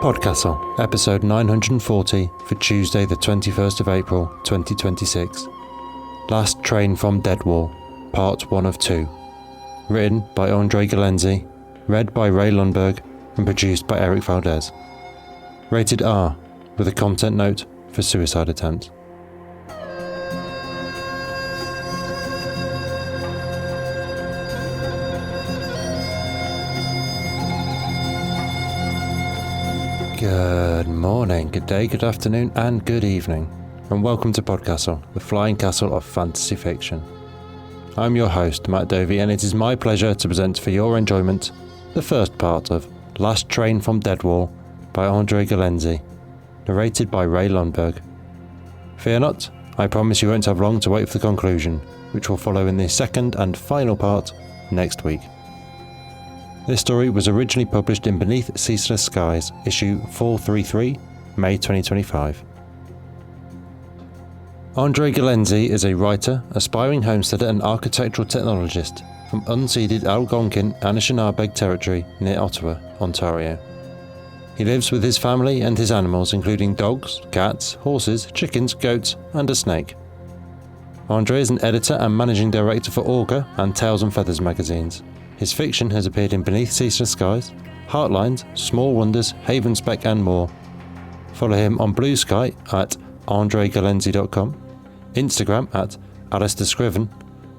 PodCastle, episode 940 for Tuesday the 21st of April 2026. Last Train from Deadwall, part 1 of 2. Written by André Geleynse, read by Rae Lundberg and produced by Valdes. Rated R, with a content note for suicide attempts. Good morning, good day, good afternoon, and good evening, and welcome to PodCastle, the flying castle of fantasy fiction. I'm your host, Matt Dovey, and it is my pleasure to present for your enjoyment the first part of Last Train from Deadwall by André Geleynse, narrated by Rae Lundberg. Fear not, I promise you won't have long to wait for the conclusion, which will follow in the second and final part next week. This story was originally published in Beneath Ceaseless Skies, issue 433, May 2025. André Geleynse is a writer, aspiring homesteader and architectural technologist from unceded Algonquin Anishinaabeg territory near Ottawa, Ontario. He lives with his family and his animals, including dogs, cats, horses, chickens, goats, and a snake. André is an editor and managing director for Orca and Tails and Feathers magazines. His fiction has appeared in Beneath Ceaseless Skies, Heartlines, Small Wonders, Haven Spec, and more. Follow him on Blue Sky at andregeleynse.com, Instagram at AlistairScriven,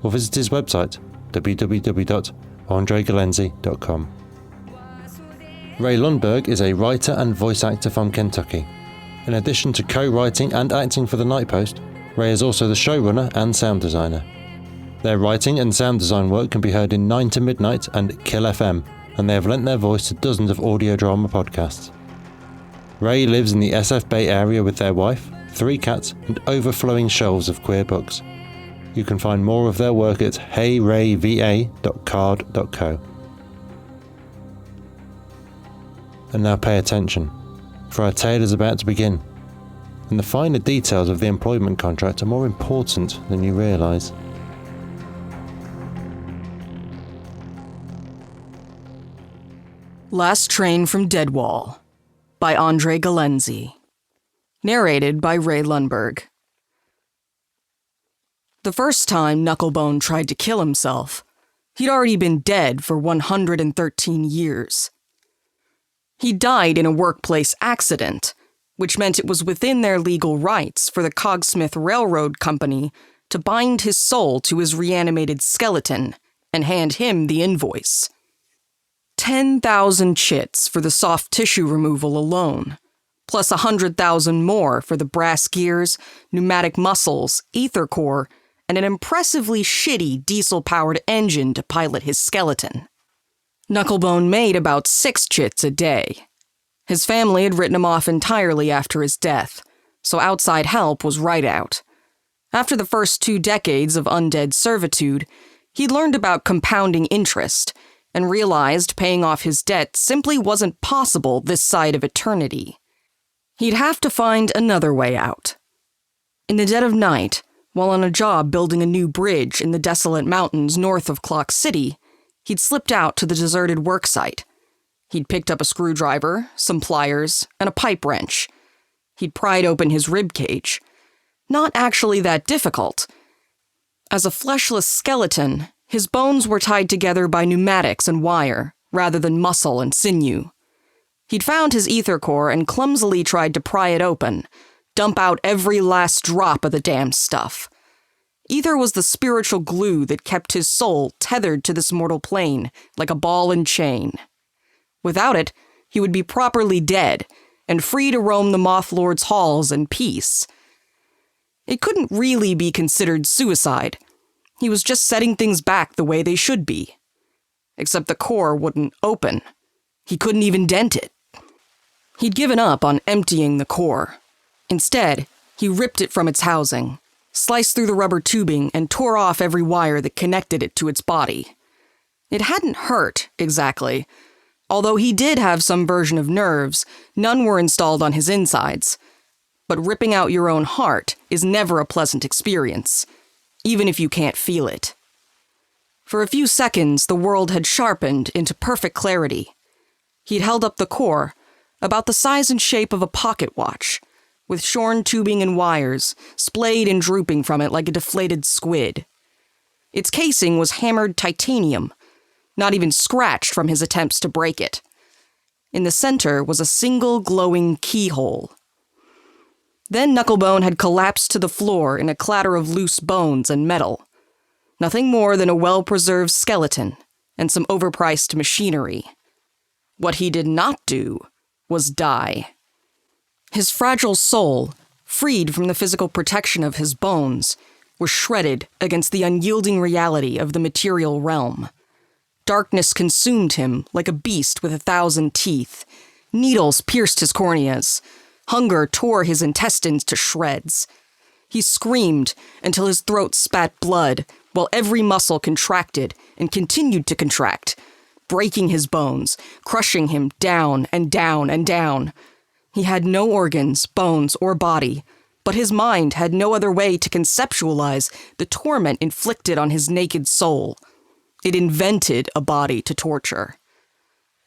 or visit his website www.andregeleynse.com. Rae Lundberg is a writer and voice actor from Kentucky. In addition to co-writing and acting for The Night Post, Rae is also the showrunner and sound designer. Their writing and sound design work can be heard in 9 to Midnight and Kill FM, and they have lent their voice to dozens of audio drama podcasts. Rae lives in the SF Bay area with their wife, 3 cats, and overflowing shelves of queer books. You can find more of their work at heyrayva.card.co. And now pay attention, for our tale is about to begin, and the finer details of the employment contract are more important than you realise. Last Train from Deadwall by André Geleynse. Narrated by Rae Lundberg. The first time Knucklebone tried to kill himself, he'd already been dead for 113 years. He died in a workplace accident, which meant it was within their legal rights for the Cogsmith Railroad Company to bind his soul to his reanimated skeleton and hand him the invoice. 10,000 chits for the soft tissue removal alone, plus 100,000 more for the brass gears, pneumatic muscles, ether core, and an impressively shitty diesel-powered engine to pilot his skeleton. Knucklebone made about 6 chits a day. His family had written him off entirely after his death, so outside help was right out. After the first 2 decades of undead servitude, he'd learned about compounding interest and realized paying off his debt simply wasn't possible this side of eternity. He'd have to find another way out. In the dead of night, while on a job building a new bridge in the desolate mountains north of Clock City, he'd slipped out to the deserted worksite. He'd picked up a screwdriver, some pliers, and a pipe wrench. He'd pried open his rib cage. Not actually that difficult. As a fleshless skeleton, his bones were tied together by pneumatics and wire, rather than muscle and sinew. He'd found his ether core and clumsily tried to pry it open, dump out every last drop of the damned stuff. Ether was the spiritual glue that kept his soul tethered to this mortal plane like a ball and chain. Without it, he would be properly dead and free to roam the Moth Lord's halls in peace. It couldn't really be considered suicide. He was just setting things back the way they should be. Except the core wouldn't open. He couldn't even dent it. He'd given up on emptying the core. Instead, he ripped it from its housing, sliced through the rubber tubing, and tore off every wire that connected it to its body. It hadn't hurt, exactly. Although he did have some version of nerves, none were installed on his insides. But ripping out your own heart is never a pleasant experience, even if you can't feel it. For a few seconds, the world had sharpened into perfect clarity. He'd held up the core, about the size and shape of a pocket watch, with shorn tubing and wires, splayed and drooping from it like a deflated squid. Its casing was hammered titanium, not even scratched from his attempts to break it. In the center was a single glowing keyhole. Then Knucklebone had collapsed to the floor in a clatter of loose bones and metal. Nothing more than a well-preserved skeleton and some overpriced machinery. What he did not do was die. His fragile soul, freed from the physical protection of his bones, was shredded against the unyielding reality of the material realm. Darkness consumed him like a beast with 1,000 teeth. Needles pierced his corneas. Hunger tore his intestines to shreds. He screamed until his throat spat blood, while every muscle contracted and continued to contract, breaking his bones, crushing him down and down and down. He had no organs, bones, or body, but his mind had no other way to conceptualize the torment inflicted on his naked soul. It invented a body to torture.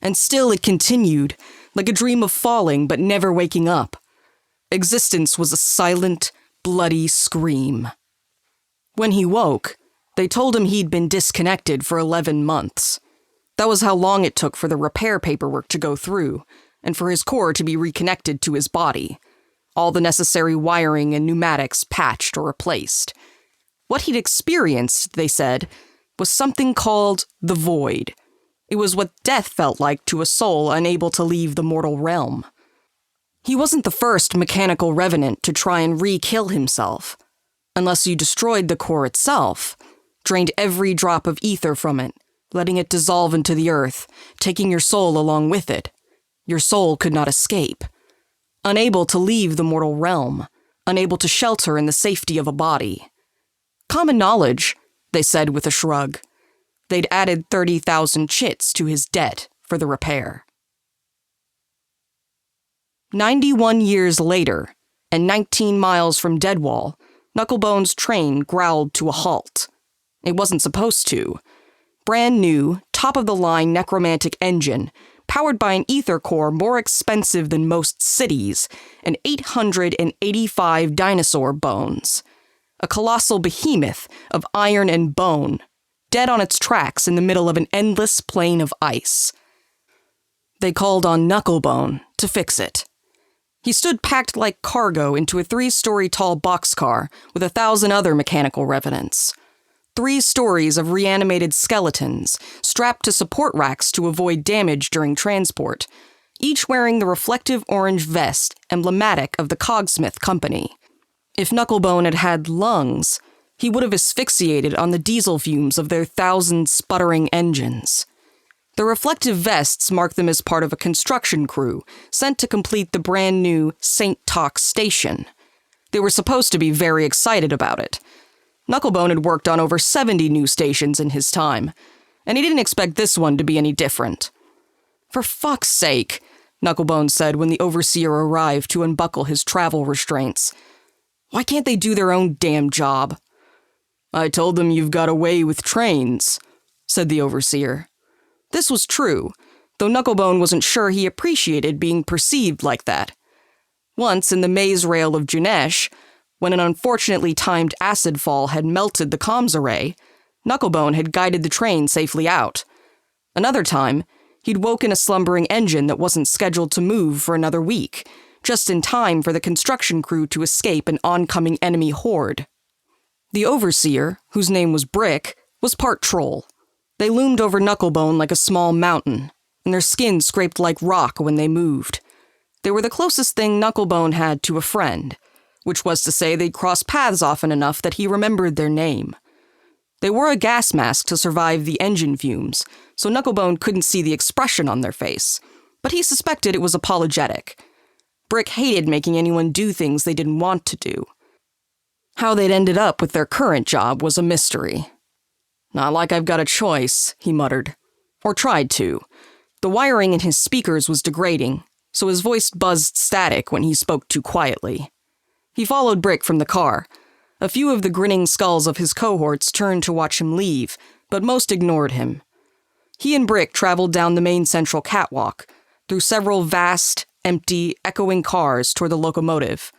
And still it continued, like a dream of falling but never waking up. Existence was a silent, bloody scream. When he woke, they told him he'd been disconnected for 11 months. That was how long it took for the repair paperwork to go through, and for his core to be reconnected to his body. All the necessary wiring and pneumatics patched or replaced. What he'd experienced, they said, was something called the Void. It was what death felt like to a soul unable to leave the mortal realm. He wasn't the first mechanical revenant to try and re-kill himself. Unless you destroyed the core itself, drained every drop of ether from it, letting it dissolve into the earth, taking your soul along with it. Your soul could not escape. Unable to leave the mortal realm, unable to shelter in the safety of a body. Common knowledge, they said with a shrug. They'd added 30,000 chits to his debt for the repair. 91 years later, and 19 miles from Deadwall, Knucklebone's train growled to a halt. It wasn't supposed to. Brand new, top-of-the-line necromantic engine, powered by an ether core more expensive than most cities, and 885 dinosaur bones. A colossal behemoth of iron and bone, dead on its tracks in the middle of an endless plain of ice. They called on Knucklebone to fix it. He stood packed like cargo into a 3-story tall boxcar with 1,000 other mechanical revenants. 3 stories of reanimated skeletons, strapped to support racks to avoid damage during transport, each wearing the reflective orange vest emblematic of the Cogsmith Company. If Knucklebone had had lungs, he would have asphyxiated on the diesel fumes of their 1,000 sputtering engines. The reflective vests marked them as part of a construction crew sent to complete the brand new St. Tox station. They were supposed to be very excited about it. Knucklebone had worked on over 70 new stations in his time, and he didn't expect this one to be any different. "For fuck's sake," Knucklebone said when the overseer arrived to unbuckle his travel restraints. "Why can't they do their own damn job?" "I told them you've got away with trains," said the overseer. This was true, though Knucklebone wasn't sure he appreciated being perceived like that. Once in the maze rail of Junesh, when an unfortunately timed acid fall had melted the comms array, Knucklebone had guided the train safely out. Another time, he'd woken a slumbering engine that wasn't scheduled to move for another week, just in time for the construction crew to escape an oncoming enemy horde. The overseer, whose name was Brick, was part troll. They loomed over Knucklebone like a small mountain, and their skin scraped like rock when they moved. They were the closest thing Knucklebone had to a friend, which was to say they'd crossed paths often enough that he remembered their name. They wore a gas mask to survive the engine fumes, so Knucklebone couldn't see the expression on their face, but he suspected it was apologetic. Brick hated making anyone do things they didn't want to do. How they'd ended up with their current job was a mystery. "Not like I've got a choice," he muttered. Or tried to. The wiring in his speakers was degrading, so his voice buzzed static when he spoke too quietly. He followed Brick from the car. A few of the grinning skulls of his cohorts turned to watch him leave, but most ignored him. He and Brick traveled down the main central catwalk, through several vast, empty, echoing cars toward the locomotive.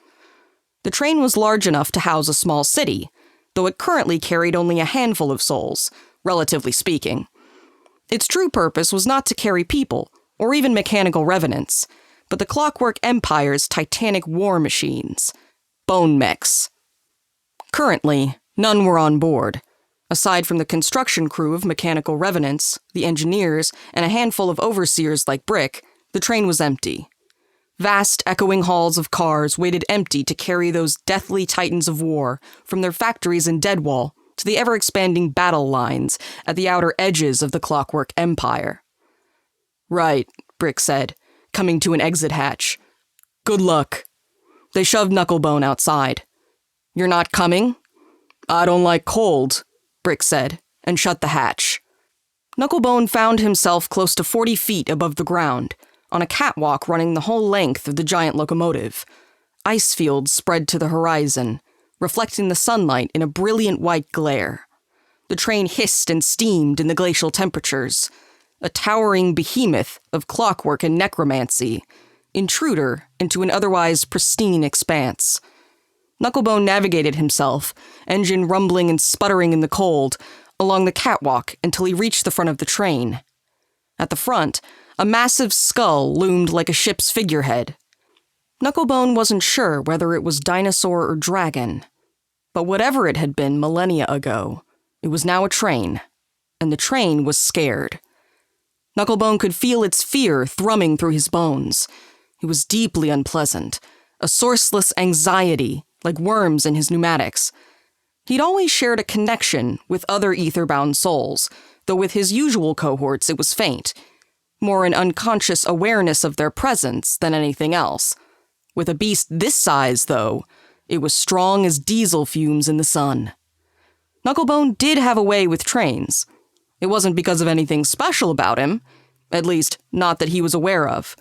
The train was large enough to house a small city, though it currently carried only a handful of souls, relatively speaking. Its true purpose was not to carry people, or even mechanical revenants, but the Clockwork Empire's titanic war machines, bone mechs. Currently, none were on board. Aside from the construction crew of mechanical revenants, the engineers, and a handful of overseers like Brick, the train was empty. Vast, echoing halls of cars waited empty to carry those deathly titans of war from their factories in Deadwall to the ever-expanding battle lines at the outer edges of the Clockwork Empire. "Right," Brick said, coming to an exit hatch. "Good luck." They shoved Knucklebone outside. "You're not coming?" "I don't like cold," Brick said, and shut the hatch. Knucklebone found himself close to 40 feet above the ground, on a catwalk running the whole length of the giant locomotive. Ice fields spread to the horizon, reflecting the sunlight in a brilliant white glare. The train hissed and steamed in the glacial temperatures, a towering behemoth of clockwork and necromancy, intruder into an otherwise pristine expanse. Knucklebone navigated himself, engine rumbling and sputtering in the cold, along the catwalk until he reached the front of the train. At the front, a massive skull loomed like a ship's figurehead. Knucklebone wasn't sure whether it was dinosaur or dragon, but whatever it had been millennia ago, it was now a train, and the train was scared. Knucklebone could feel its fear thrumming through his bones. It was deeply unpleasant, a sourceless anxiety, like worms in his pneumatics. He'd always shared a connection with other ether-bound souls, though with his usual cohorts it was faint, more an unconscious awareness of their presence than anything else. With a beast this size, though, it was strong as diesel fumes in the sun. Knucklebone did have a way with trains. It wasn't because of anything special about him, at least not that he was aware of.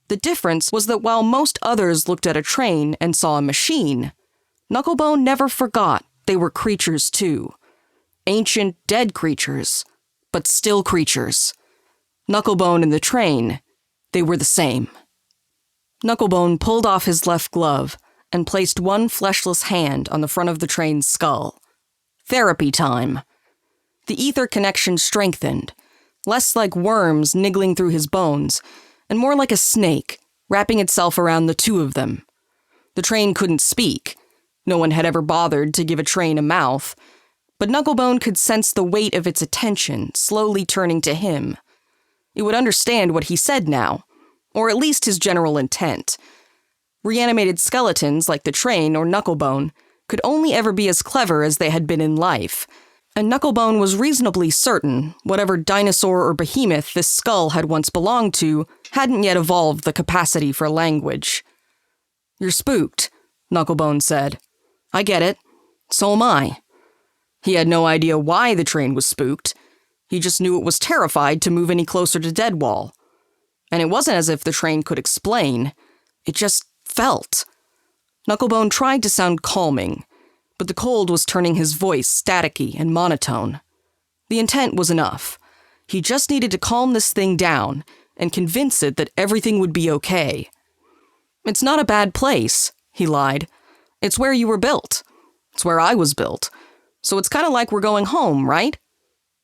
The difference was that while most others looked at a train and saw a machine, Knucklebone never forgot they were creatures too. Ancient, dead creatures, but still creatures. Knucklebone and the train, they were the same. Knucklebone pulled off his left glove and placed one fleshless hand on the front of the train's skull. Therapy time. The ether connection strengthened, less like worms niggling through his bones, and more like a snake, wrapping itself around the two of them. The train couldn't speak. No one had ever bothered to give a train a mouth, but Knucklebone could sense the weight of its attention slowly turning to him. It would understand what he said now, or at least his general intent. Reanimated skeletons like the train or Knucklebone could only ever be as clever as they had been in life, and Knucklebone was reasonably certain whatever dinosaur or behemoth this skull had once belonged to hadn't yet evolved the capacity for language. "You're spooked," Knucklebone said. "I get it. So am I." He had no idea why the train was spooked. He just knew it was terrified to move any closer to Deadwall. And it wasn't as if the train could explain. It just felt. Knucklebone tried to sound calming, but the cold was turning his voice staticky and monotone. The intent was enough. He just needed to calm this thing down and convince it that everything would be okay. "It's not a bad place," he lied. "It's where you were built. It's where I was built. So it's kind of like we're going home, right?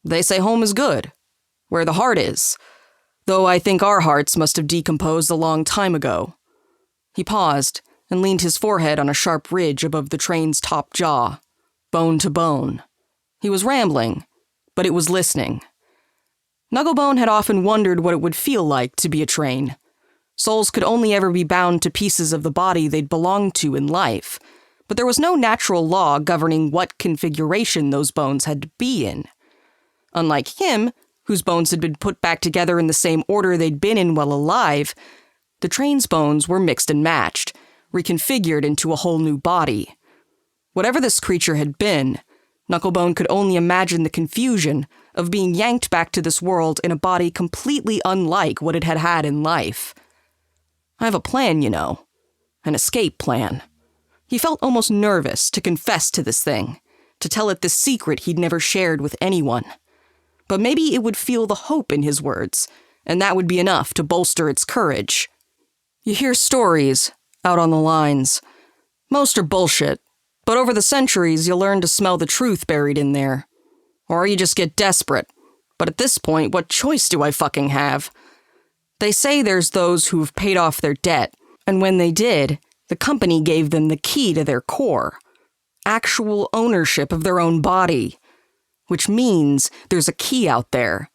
They say home is good, where the heart is. Though I think our hearts must have decomposed a long time ago." He paused and leaned his forehead on a sharp ridge above the train's top jaw, bone to bone. He was rambling, but it was listening. Knucklebone had often wondered what it would feel like to be a train. Souls could only ever be bound to pieces of the body they'd belonged to in life, but there was no natural law governing what configuration those bones had to be in. Unlike him, whose bones had been put back together in the same order they'd been in while alive, the train's bones were mixed and matched, reconfigured into a whole new body. Whatever this creature had been, Knucklebone could only imagine the confusion of being yanked back to this world in a body completely unlike what it had had in life. "I have a plan, you know. An escape plan." He felt almost nervous to confess to this thing, to tell it this secret he'd never shared with anyone. But maybe it would feel the hope in his words, and that would be enough to bolster its courage. You hear stories out on the lines. Most are bullshit, but over the centuries you'll learn to smell the truth buried in there. Or you just get desperate. But at this point, what choice do I fucking have? They say there's those who've paid off their debt, and when they did, the company gave them the key to their core. Actual ownership of their own body. Which means there's a key out there.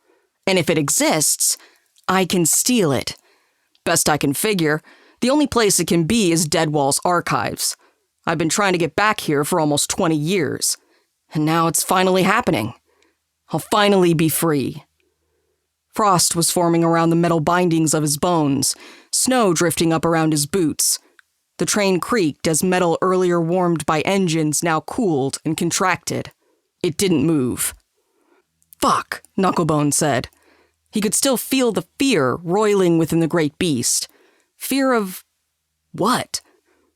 And if it exists, I can steal it. Best I can figure, the only place it can be is Deadwall's archives. I've been trying to get back here for almost 20 years. And now it's finally happening. I'll finally be free. Frost was forming around the metal bindings of his bones, snow drifting up around his boots. The train creaked as metal earlier warmed by engines now cooled and contracted. It didn't move. Fuck, Knucklebone said. He could still feel the fear roiling within the great beast. Fear of what?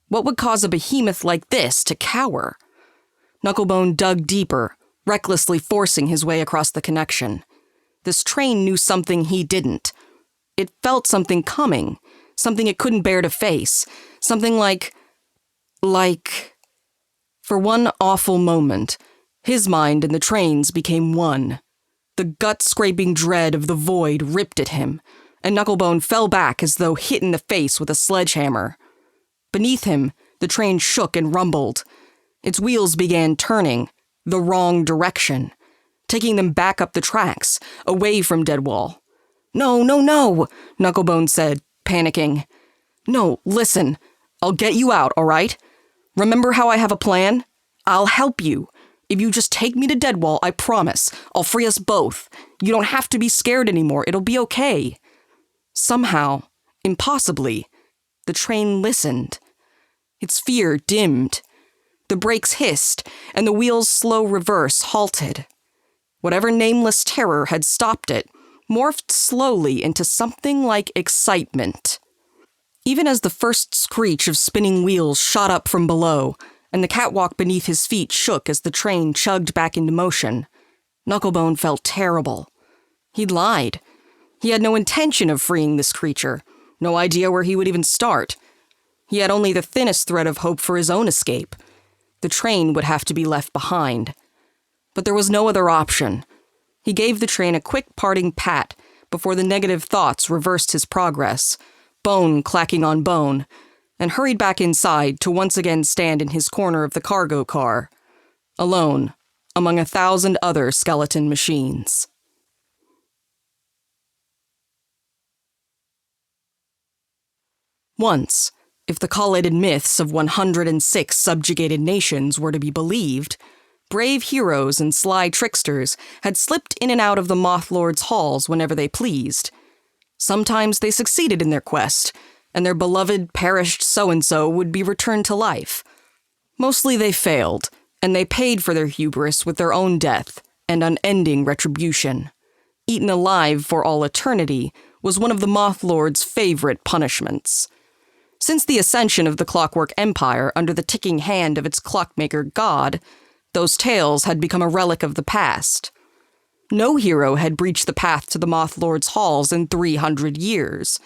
What would cause a behemoth like this to cower? Knucklebone dug deeper, recklessly forcing his way across the connection. This train knew something he didn't. It felt something coming, something it couldn't bear to face, something like... For one awful moment, his mind and the train's became one. The gut-scraping dread of the void ripped at him, and Knucklebone fell back as though hit in the face with a sledgehammer. Beneath him, the train shook and rumbled. Its wheels began turning, the wrong direction, taking them back up the tracks, away from Deadwall. No, Knucklebone said, panicking. No, listen, I'll get you out, all right? Remember how I have a plan? I'll help you. If you just take me to Deadwall, I promise, I'll free us both. You don't have to be scared anymore, it'll be okay. Somehow, impossibly, the train listened. Its fear dimmed. The brakes hissed, and the wheel's slow reverse halted. Whatever nameless terror had stopped it morphed slowly into something like excitement. Even as the first screech of spinning wheels shot up from below, and the catwalk beneath his feet shook as the train chugged back into motion, Knucklebone felt terrible. He'd lied. He had no intention of freeing this creature, no idea where he would even start. He had only the thinnest thread of hope for his own escape. The train would have to be left behind. But there was no other option. He gave the train a quick parting pat before the negative thoughts reversed his progress, bone clacking on bone, and hurried back inside to once again stand in his corner of the cargo car, alone among 1,000 other skeleton machines. Once, if the collated myths of 106 subjugated nations were to be believed, brave heroes and sly tricksters had slipped in and out of the Moth Lord's halls whenever they pleased. Sometimes they succeeded in their quest, and their beloved perished so-and-so would be returned to life. Mostly they failed, and they paid for their hubris with their own death and unending retribution. Eaten alive for all eternity was one of the Moth Lord's favorite punishments. Since the ascension of the Clockwork Empire under the ticking hand of its clockmaker god, those tales had become a relic of the past. No hero had breached the path to the Moth Lord's halls in 300 years.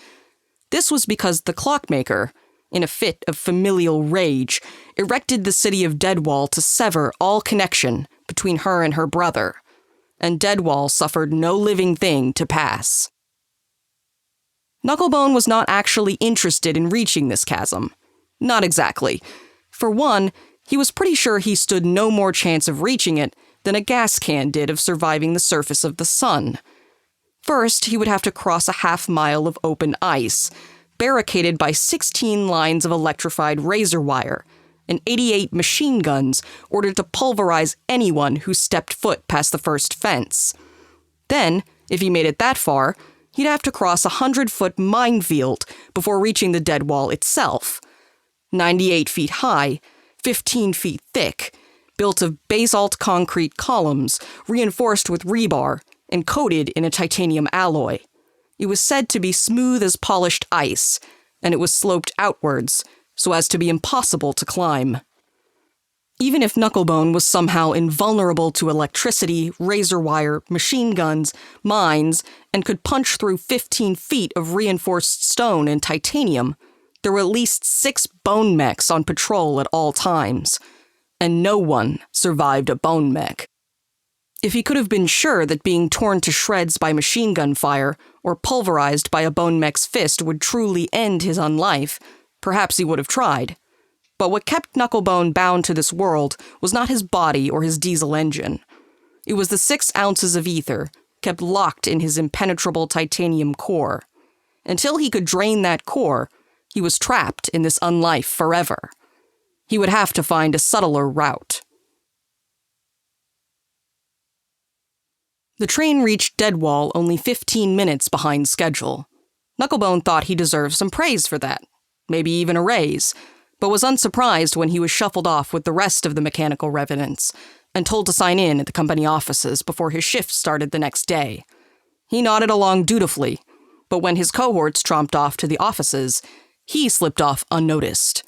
This was because the clockmaker, in a fit of familial rage, erected the city of Deadwall to sever all connection between her and her brother, and Deadwall suffered no living thing to pass. Knucklebone was not actually interested in reaching this chasm. Not exactly. For one, he was pretty sure he stood no more chance of reaching it than a gas can did of surviving the surface of the sun. First, he would have to cross a half-mile of open ice, barricaded by 16 lines of electrified razor wire, and 88 machine guns ordered to pulverize anyone who stepped foot past the first fence. Then, if he made it that far, he'd have to cross a 100-foot minefield before reaching the Deadwall itself. 98 feet high, 15 feet thick, built of basalt concrete columns reinforced with rebar and coated in a titanium alloy. It was said to be smooth as polished ice, and it was sloped outwards so as to be impossible to climb. Even if Knucklebone was somehow invulnerable to electricity, razor wire, machine guns, mines, and could punch through 15 feet of reinforced stone and titanium, there were at least 6 bone mechs on patrol at all times, and no one survived a bone mech. If he could have been sure that being torn to shreds by machine gun fire or pulverized by a bone mech's fist would truly end his unlife, perhaps he would have tried. But what kept Knucklebone bound to this world was not his body or his diesel engine. It was the 6 ounces of ether kept locked in his impenetrable titanium core. Until he could drain that core, he was trapped in this unlife forever. He would have to find a subtler route. The train reached Deadwall only 15 minutes behind schedule. Knucklebone thought he deserved some praise for that, maybe even a raise, but was unsurprised when he was shuffled off with the rest of the mechanical revenants and told to sign in at the company offices before his shift started the next day. He nodded along dutifully, but when his cohorts tromped off to the offices, he slipped off unnoticed.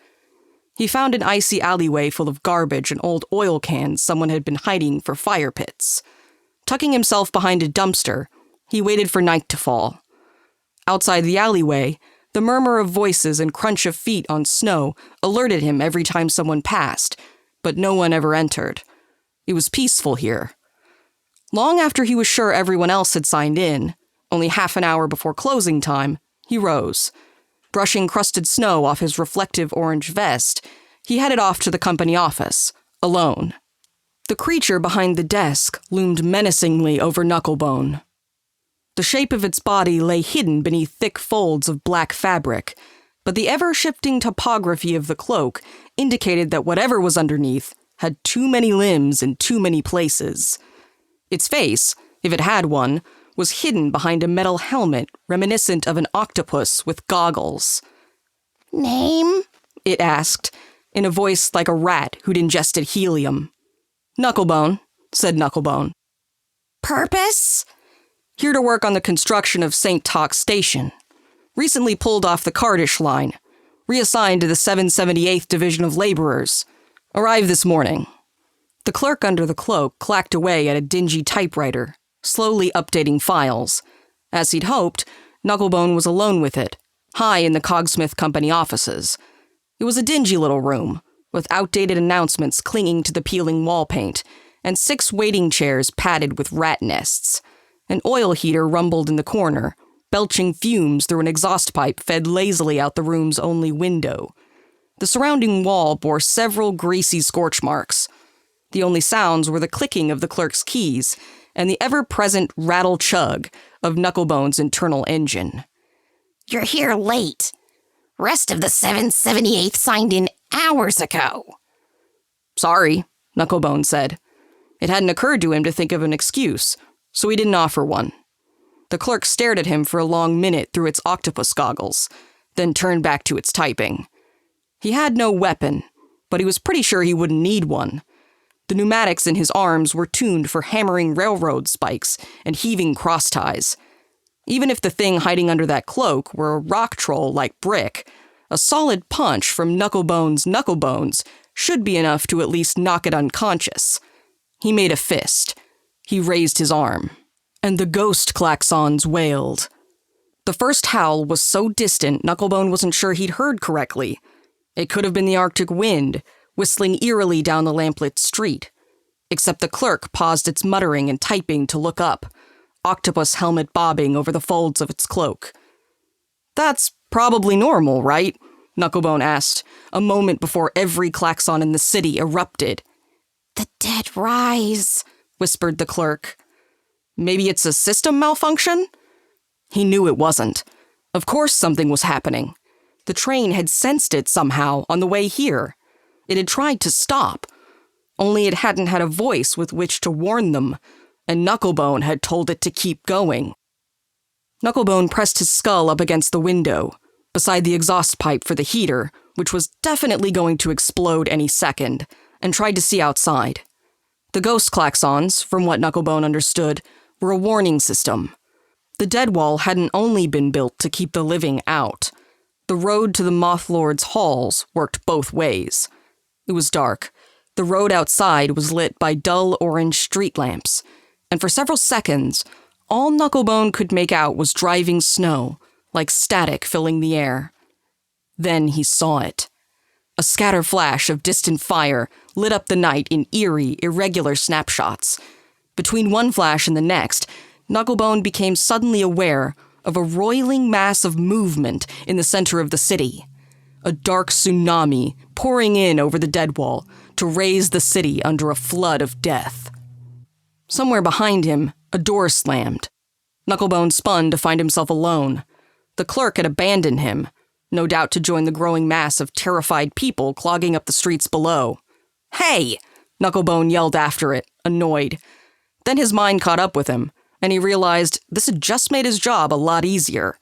He found an icy alleyway full of garbage and old oil cans someone had been hiding for fire pits. Tucking himself behind a dumpster, he waited for night to fall. Outside the alleyway, the murmur of voices and crunch of feet on snow alerted him every time someone passed, but no one ever entered. It was peaceful here. Long after he was sure everyone else had signed in, only half an hour before closing time, he rose. Brushing crusted snow off his reflective orange vest, he headed off to the company office, alone. The creature behind the desk loomed menacingly over Knucklebone. The shape of its body lay hidden beneath thick folds of black fabric, but the ever-shifting topography of the cloak indicated that whatever was underneath had too many limbs in too many places. Its face, if it had one, was hidden behind a metal helmet reminiscent of an octopus with goggles. "Name?" it asked, in a voice like a rat who'd ingested helium. "Knucklebone," said Knucklebone. "Purpose?" "Here to work on the construction of St. Tox Station. Recently pulled off the Cardish line. Reassigned to the 778th Division of Laborers. Arrived this morning." The clerk under the cloak clacked away at a dingy typewriter, slowly updating files. As he'd hoped, Knucklebone was alone with it, high in the Cogsmith Company offices. It was a dingy little room, with outdated announcements clinging to the peeling wall paint, and 6 waiting chairs padded with rat nests. An oil heater rumbled in the corner, belching fumes through an exhaust pipe fed lazily out the room's only window. The surrounding wall bore several greasy scorch marks. The only sounds were the clicking of the clerk's keys and the ever-present rattle-chug of Knucklebone's internal engine. "You're here late. Rest of the 778th signed in hours ago." "Sorry," Knucklebone said. It hadn't occurred to him to think of an excuse, so he didn't offer one. The clerk stared at him for a long minute through its octopus goggles, then turned back to its typing. He had no weapon, but he was pretty sure he wouldn't need one. The pneumatics in his arms were tuned for hammering railroad spikes and heaving crossties. Even if the thing hiding under that cloak were a rock troll like Brick, a solid punch from Knucklebone's knucklebones should be enough to at least knock it unconscious. He made a fist. He raised his arm. And the ghost klaxons wailed. The first howl was so distant Knucklebone wasn't sure he'd heard correctly. It could have been the Arctic wind, whistling eerily down the lamplit street. Except the clerk paused its muttering and typing to look up, octopus helmet bobbing over the folds of its cloak. "That's probably normal, right?" Knucklebone asked, a moment before every klaxon in the city erupted. "The dead rise," whispered the clerk. "Maybe it's a system malfunction?" He knew it wasn't. Of course something was happening. The train had sensed it somehow on the way here. It had tried to stop. Only it hadn't had a voice with which to warn them, and Knucklebone had told it to keep going. Knucklebone pressed his skull up against the window, beside the exhaust pipe for the heater, which was definitely going to explode any second, and tried to see outside. The ghost klaxons, from what Knucklebone understood, were a warning system. The Deadwall hadn't only been built to keep the living out. The road to the Moth Lord's halls worked both ways. It was dark. The road outside was lit by dull orange street lamps, and for several seconds, all Knucklebone could make out was driving snow, like static filling the air. Then he saw it. A scatter flash of distant fire lit up the night in eerie, irregular snapshots. Between one flash and the next, Knucklebone became suddenly aware of a roiling mass of movement in the center of the city. A dark tsunami pouring in over the Deadwall to raise the city under a flood of death. Somewhere behind him, a door slammed. Knucklebone spun to find himself alone. The clerk had abandoned him, no doubt to join the growing mass of terrified people clogging up the streets below. "Hey!" Knucklebone yelled after it, annoyed. Then his mind caught up with him, and he realized this had just made his job a lot easier.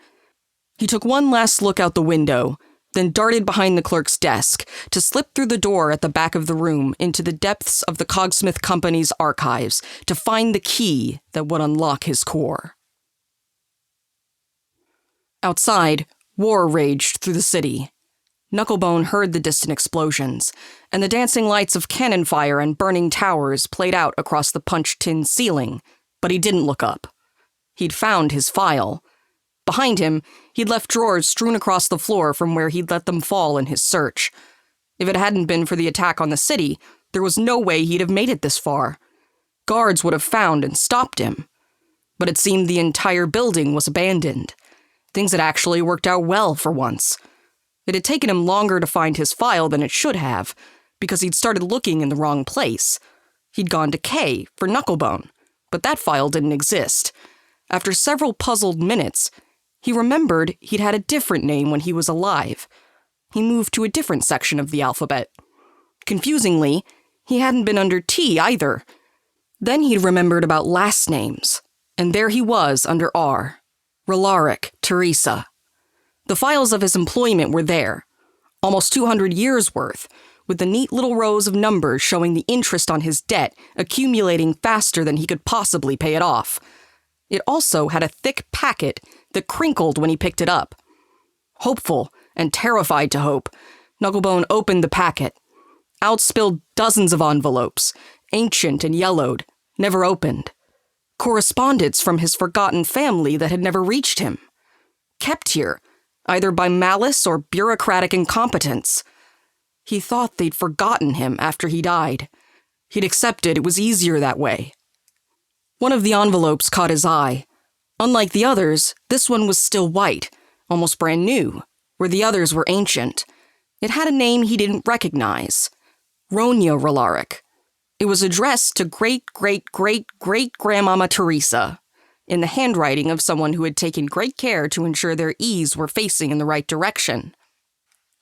He took one last look out the window, then darted behind the clerk's desk to slip through the door at the back of the room into the depths of the Cogsmith Company's archives to find the key that would unlock his core. Outside, war raged through the city. Knucklebone heard the distant explosions, and the dancing lights of cannon fire and burning towers played out across the punch-tin ceiling, but he didn't look up. He'd found his file. Behind him, he'd left drawers strewn across the floor from where he'd let them fall in his search. If it hadn't been for the attack on the city, there was no way he'd have made it this far. Guards would have found and stopped him. But it seemed the entire building was abandoned. Things had actually worked out well for once. It had taken him longer to find his file than it should have, because he'd started looking in the wrong place. He'd gone to K for Knucklebone, but that file didn't exist. After several puzzled minutes, he remembered he'd had a different name when he was alive. He moved to a different section of the alphabet. Confusingly, he hadn't been under T either. Then he'd remembered about last names, and there he was under R. Ralaric Teresa. The files of his employment were there, almost 200 years' worth, with the neat little rows of numbers showing the interest on his debt accumulating faster than he could possibly pay it off. It also had a thick packet that crinkled when he picked it up. Hopeful and terrified to hope, Knucklebone opened the packet. Out spilled dozens of envelopes, ancient and yellowed, never opened. Correspondence from his forgotten family that had never reached him. Kept here, either by malice or bureaucratic incompetence. He thought they'd forgotten him after he died. He'd accepted it was easier that way. One of the envelopes caught his eye. Unlike the others, this one was still white, almost brand new, where the others were ancient. It had a name he didn't recognize. Ronya Ralaric. It was addressed to great-great-great-great-grandmama Teresa, in the handwriting of someone who had taken great care to ensure their E's were facing in the right direction.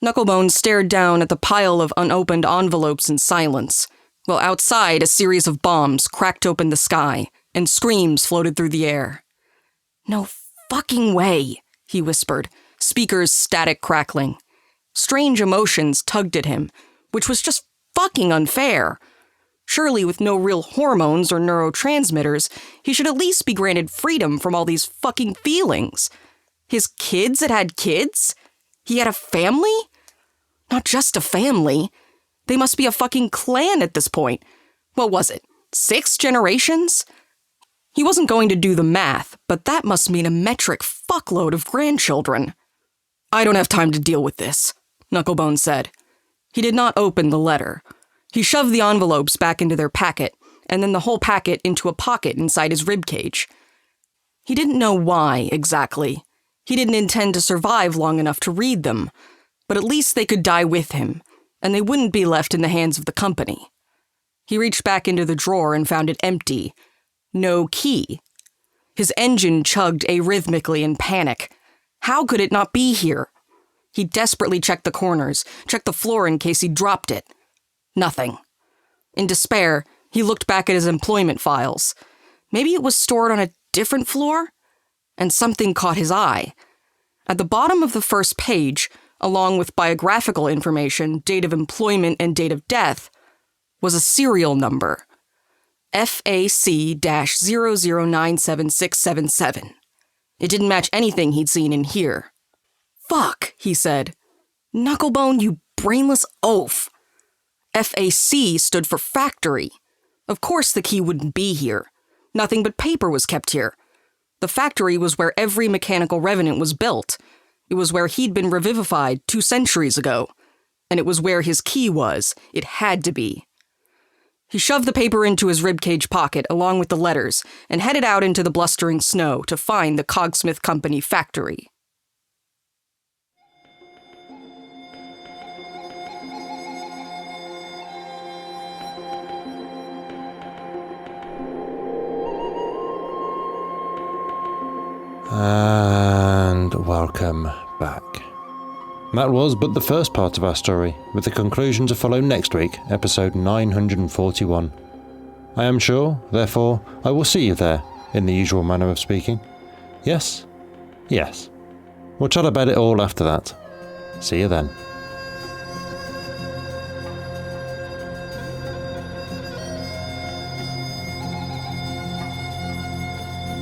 Knucklebone stared down at the pile of unopened envelopes in silence, while outside a series of bombs cracked open the sky, and screams floated through the air. "No fucking way," he whispered, speakers static crackling. Strange emotions tugged at him, which was just fucking unfair. Surely with no real hormones or neurotransmitters, he should at least be granted freedom from all these fucking feelings. His kids had kids? He had a family? Not just a family. They must be a fucking clan at this point. What was it, 6 generations? He wasn't going to do the math, but that must mean a metric fuckload of grandchildren. "I don't have time to deal with this," Knucklebone said. He did not open the letter. He shoved the envelopes back into their packet, and then the whole packet into a pocket inside his ribcage. He didn't know why, exactly. He didn't intend to survive long enough to read them, but at least they could die with him, and they wouldn't be left in the hands of the company. He reached back into the drawer and found it empty. No key. His engine chugged arrhythmically in panic. How could it not be here? He desperately checked the corners, checked the floor in case he dropped it. Nothing. In despair, he looked back at his employment files. Maybe it was stored on a different floor? And something caught his eye. At the bottom of the first page, along with biographical information, date of employment, and date of death, was a serial number. FAC-0097677. It didn't match anything he'd seen in here. "Fuck," he said. "Knucklebone, you brainless oaf." FAC stood for factory. Of course the key wouldn't be here. Nothing but paper was kept here. The factory was where every mechanical revenant was built. It was where he'd been revivified 2 centuries ago. And it was where his key was. It had to be. He shoved the paper into his ribcage pocket along with the letters and headed out into the blustering snow to find the Cogsmith Company factory. And welcome back. That was but the first part of our story, with the conclusion to follow next week, episode 941. I am sure, therefore, I will see you there, in the usual manner of speaking. Yes? Yes. We'll chat about it all after that. See you then.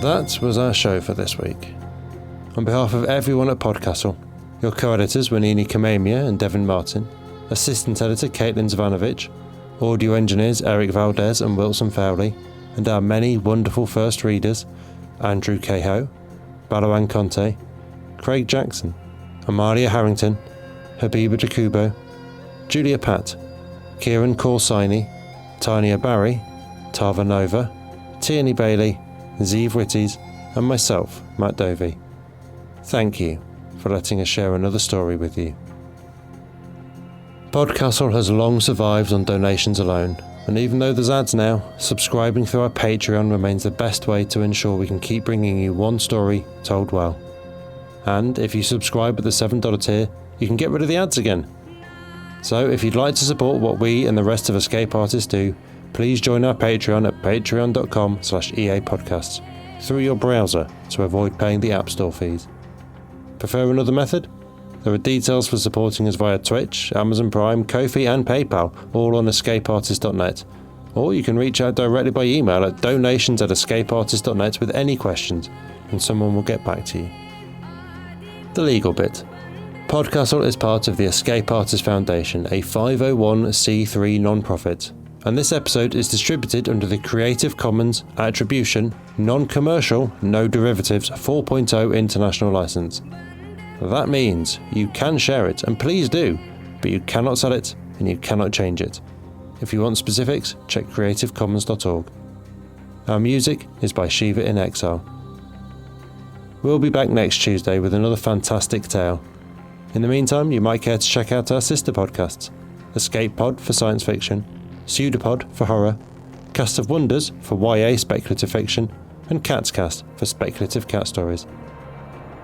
That was our show for this week. On behalf of everyone at PodCastle, your co-editors were Nini Kamemia and Devin Martin, assistant editor Caitlin Zvanovich, audio engineers Eric Valdes and Wilson Fowley, and our many wonderful first readers, Andrew Cahoe, Balawan Conte, Craig Jackson, Amalia Harrington, Habiba DeCubo, Julia Patt, Kieran Corsini, Tanya Barry, Tava Nova, Tierney Bailey, Zeev Witties, and myself, Matt Dovey. Thank you for letting us share another story with you. PodCastle has long survived on donations alone, and even though there's ads now, subscribing through our Patreon remains the best way to ensure we can keep bringing you one story told well. And if you subscribe at the $7 tier, you can get rid of the ads again. So if you'd like to support what we and the rest of Escape Artists do, please join our Patreon at patreon.com/EAPodcasts through your browser to avoid paying the App Store fees. Prefer another method? There are details for supporting us via Twitch, Amazon Prime, Ko-fi and PayPal, all on escapeartist.net. Or you can reach out directly by email at donations@escapeartist.net with any questions, and someone will get back to you. The legal bit. PodCastle is part of the Escape Artists Foundation, a 501c3 non-profit, and this episode is distributed under the Creative Commons Attribution, Non-Commercial, No Derivatives 4.0 International License. That means you can share it, and please do, but you cannot sell it and you cannot change it. If you want specifics, check creativecommons.org. Our music is by Shiva in Exile. We'll be back next Tuesday with another fantastic tale. In the meantime, you might care to check out our sister podcasts, Escape Pod for science fiction, Pseudopod for horror, Cast of Wonders for YA speculative fiction, and Cat's Cast for speculative cat stories.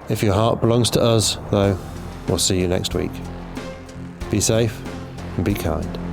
If your heart belongs to us, though, we'll see you next week. Be safe and be kind.